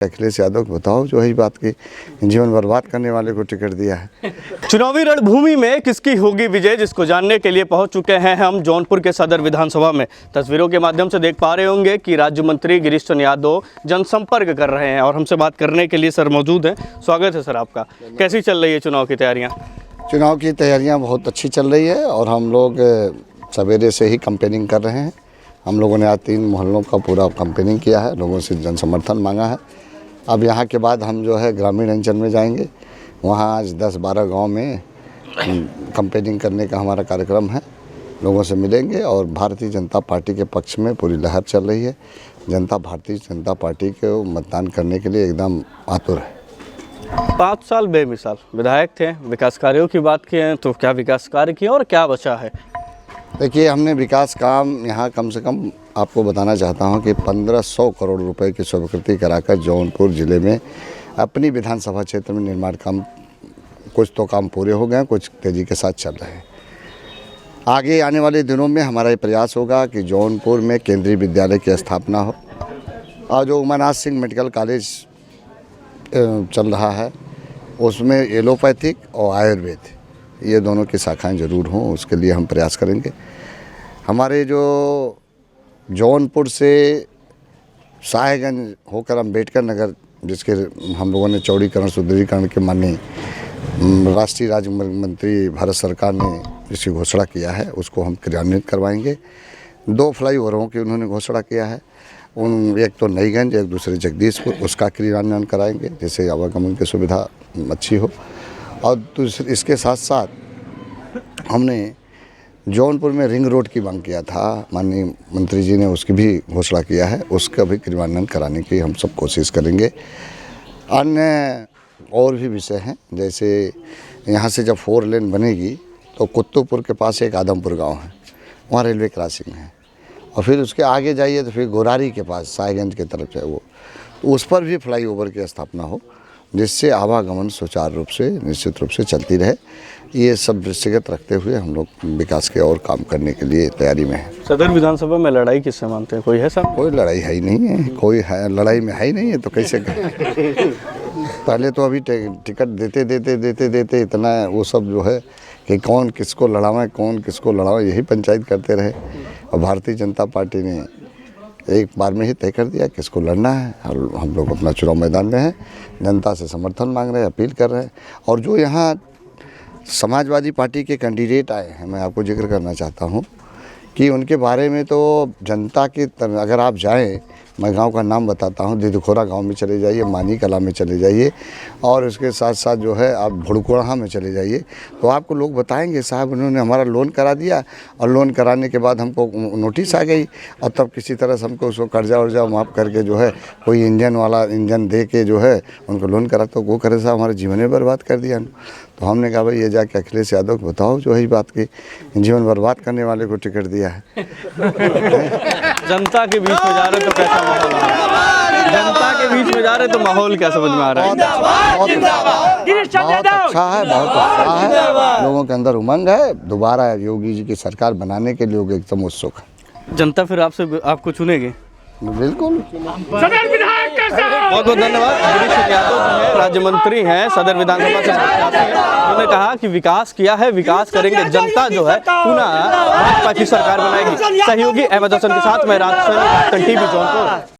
अखिलेश यादव को बताओ जो है बात की जीवन बर्बाद करने वाले को टिकट दिया है। चुनावी रणभूमि में किसकी होगी विजय, जिसको जानने के लिए पहुंच चुके हैं हम जौनपुर के सदर विधानसभा में। तस्वीरों के माध्यम से देख पा रहे होंगे कि राज्य मंत्री गिरीश चंद्र यादव जनसंपर्क कर रहे हैं और हमसे बात करने के लिए सर मौजूद हैं। स्वागत है सर आपका। कैसी चल रही है चुनाव की तैयारियाँ? चुनाव की तैयारियाँ बहुत अच्छी चल रही है और हम लोग सवेरे से ही कैंपेनिंग कर रहे हैं। हम लोगों ने आज 3 मोहल्लों का पूरा कैंपेनिंग किया है, लोगों से जन समर्थन मांगा है। अब यहाँ के बाद हम जो है ग्रामीण अंचल में जाएंगे, वहाँ आज 10-12 गांव में कैंपेनिंग करने का हमारा कार्यक्रम है। लोगों से मिलेंगे और भारतीय जनता पार्टी के पक्ष में पूरी लहर चल रही है। जनता भारतीय जनता पार्टी को मतदान करने के लिए एकदम आतुर है। 5 साल बेमिसाल विधायक थे, विकास कार्यों की बात की है तो क्या विकास कार्य किए और क्या बचा है? देखिए, हमने विकास काम यहाँ कम से कम आपको बताना चाहता हूँ कि 1500 करोड़ रुपए की स्वीकृति कराकर जौनपुर ज़िले में अपनी विधानसभा क्षेत्र में निर्माण काम, कुछ तो काम पूरे हो गए, कुछ तेज़ी के साथ चल रहे हैं। आगे आने वाले दिनों में हमारा ये प्रयास होगा कि जौनपुर में केंद्रीय विद्यालय की स्थापना हो और जो उमानाथ सिंह मेडिकल कॉलेज चल रहा है उसमें एलोपैथिक और आयुर्वेद ये दोनों की शाखाएं ज़रूर हों, उसके लिए हम प्रयास करेंगे। हमारे जो जौनपुर से साहेबगंज होकर अम्बेडकर नगर, जिसके हम लोगों ने चौड़ीकरण सुदृढ़ीकरण के माननीय राष्ट्रीय राज्य मंत्री भारत सरकार ने जिसकी घोषणा किया है, उसको हम क्रियान्वित करवाएंगे। 2 फ्लाईओवरों की उन्होंने घोषणा किया है, एक तो नईगंज, एक दूसरे जगदीशपुर, उसका क्रियान्वयन कराएंगे जिससे आवागमन की सुविधा अच्छी हो। और दूसरे इसके साथ साथ हमने जौनपुर में रिंग रोड की मांग किया था, माननीय मंत्री जी ने उसकी भी घोषणा किया है, उसका भी क्रियान्वयन कराने की हम सब कोशिश करेंगे। अन्य और भी विषय हैं, जैसे यहाँ से जब 4 लेन बनेगी तो कुत्तूपुर के पास एक आदमपुर गांव है, वहाँ रेलवे क्रॉसिंग है और फिर उसके आगे जाइए तो फिर गोरारी के पास साहेबगंज की तरफ है वो, तो उस पर भी फ्लाईओवर की स्थापना हो जिससे आवागमन सुचारू रूप से निश्चित रूप से चलती रहे। ये सब दृष्टिगत रखते हुए हम लोग विकास के और काम करने के लिए तैयारी में हैं। सदर विधानसभा में लड़ाई किससे मानते हैं? कोई है सर? कोई लड़ाई है ही नहीं है, कोई है लड़ाई में है ही नहीं है तो कैसे कहें। पहले तो अभी टिकट देते इतना वो सब जो है कि कौन किसको लड़ावें, कौन किसको लड़ावें, यही पंचायत करते रहे। और भारतीय जनता पार्टी ने एक बार में ही तय कर दिया किसको लड़ना है और हम लोग अपना चुनाव मैदान में हैं, जनता से समर्थन मांग रहे हैं, अपील कर रहे हैं। और जो यहाँ समाजवादी पार्टी के कैंडिडेट आए हैं, मैं आपको जिक्र करना चाहता हूँ कि उनके बारे में तो जनता की अगर आप जाएं, मैं गांव का नाम बताता हूं, दिदखोरा गांव में चले जाइए, मानी कला में चले जाइए और उसके साथ साथ जो है आप भुड़कोड़ा में चले जाइए तो आपको लोग बताएंगे साहब उन्होंने हमारा लोन करा दिया और लोन कराने के बाद हमको नोटिस आ गई और तब किसी तरह से हमको उसको कर्जा वर्जा माफ़ करके जो है कोई इंजन दे के जो है उनको लोन करा, तो वो करे साहब हमारे जीवन में बर्बाद कर दिया। तो हमने कहा भाई ये जाके अखिलेश यादव को बताओ जो है बात की जीवन बर्बाद करने वाले को टिकट दिया है। जनता के बीच में जा रहे तो कैसा माहौल है? जनता के बीच में जा रहे तो माहौल क्या समझ में आ रहा है? बहुत अच्छा है, लोगों के अंदर उमंग है, दोबारा योगी जी की सरकार बनाने के लिए लोग एकदम उत्सुक है। जनता फिर आपको चुनेगी? बिल्कुल। बहुत बहुत धन्यवाद। गिरीश चंद्र यादव जो है राज्य मंत्री हैं, सदर विधानसभा से आते हैं। उन्होंने कहा कि विकास किया है, विकास करेंगे, जनता जो है पुनः भाजपा की सरकार बनाएगी। सहयोगी अहमद हसन के साथ मैं राज टीवी जौनपुर।